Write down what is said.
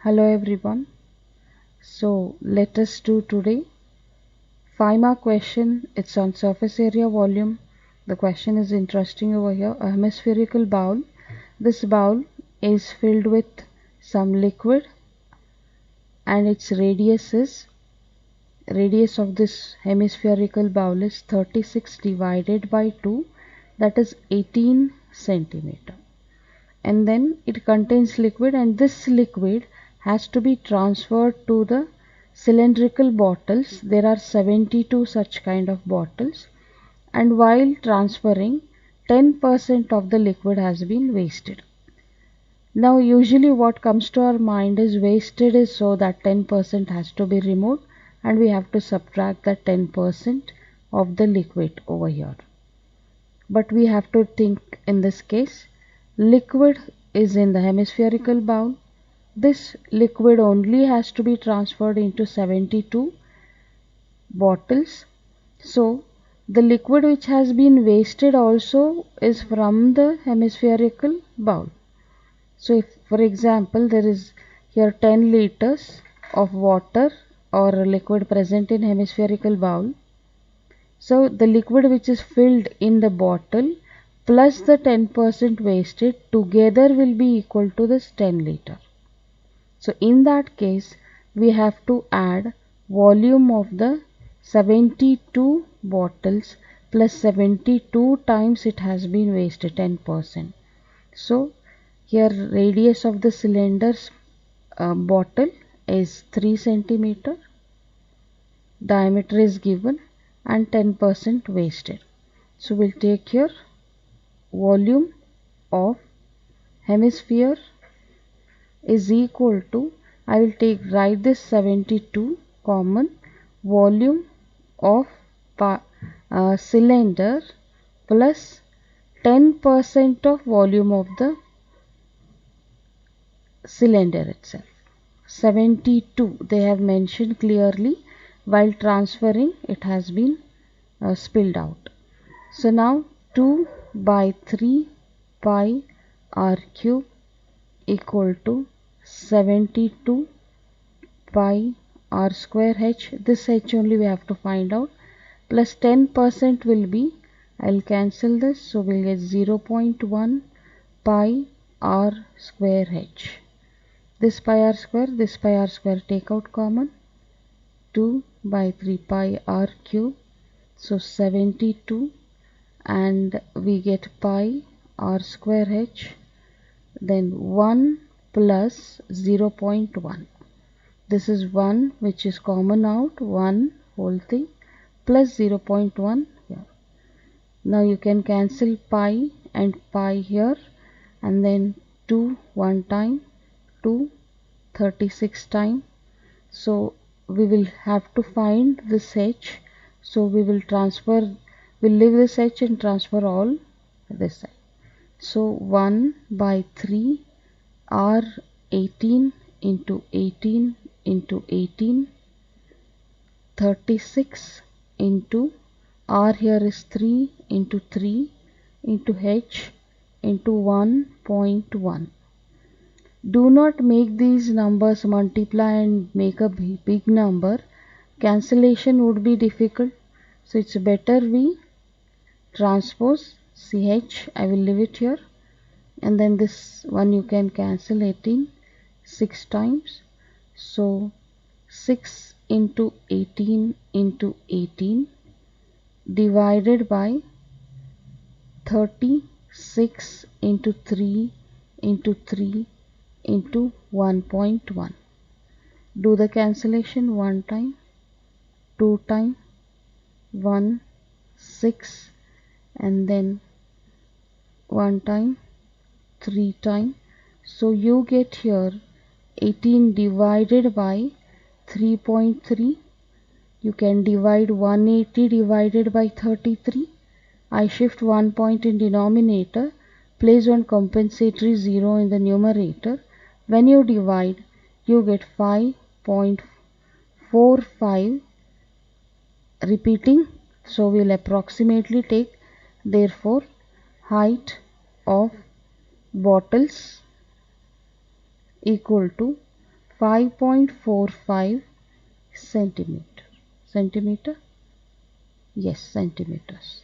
Hello everyone. So let us do today 5-mark question. It's on surface area volume. The question is interesting over here. A hemispherical bowl. This bowl is filled with some liquid and its radius of this hemispherical bowl is 36 divided by 2, that is 18 centimeter. And then it contains liquid, and this liquid has to be transferred to the cylindrical bottles. There are 72 such kind of bottles, and while transferring 10% of the liquid has been wasted. Now usually what comes to our mind is wasted is so that 10% has to be removed and we have to subtract that 10% of the liquid over here. But we have to think in this case, liquid is in the hemispherical bowl. This liquid only has to be transferred into 72 bottles. So the liquid which has been wasted also is from the hemispherical bowl. So if for example there is here 10 liters of water or liquid present in hemispherical bowl. So the liquid which is filled in the bottle plus the 10% wasted together will be equal to this 10 liter. So in that case we have to add volume of the 72 bottles plus 72 times it has been wasted 10%. So here radius of the cylinder's bottle is 3 centimeter, diameter is given and 10% wasted. So we'll take here volume of hemisphere is equal to, I will write this 72 common, volume of cylinder plus 10% of volume of the cylinder itself. 72 they have mentioned clearly, while transferring it has been spilled out. So now 2 by 3 pi r cube equal to 72 pi r square h. This h only we have to find out, plus 10% will be, I'll cancel this, so we'll get 0.1 pi r square h. This pi r square take out common, 2 by 3 pi r cube, so 72, and we get pi r square h, then 1 plus 0.1. This is 1 which is common out, 1 whole thing, plus 0.1 here. Now you can cancel pi and pi here, and then 2 one time, 2 36 time. So we will have to find this h. So we will leave this h and transfer all this side. So 1 by 3 r 18 into 18 into 18, 36 into r here is 3 into 3 into h into 1.1. Do not make these numbers multiply and make a big number. Cancellation would be difficult. So it's better we transpose ch. I will leave it here. And then this one you can cancel 18 6 times. So 6 into 18 into 18 divided by 36 into 3 into 3 into 1.1. Do the cancellation 1 time, 2 time, 1, 6, and then 1 time, 3 time. So you get here 18 divided by 3.3. You can divide 180 divided by 33. I shift 1 point in denominator, place one compensatory 0 in the numerator. When you divide, you get 5.45 repeating. So we'll approximately take, therefore height of bottles equal to 5.45 centimeter. Centimeter? Yes, centimeters.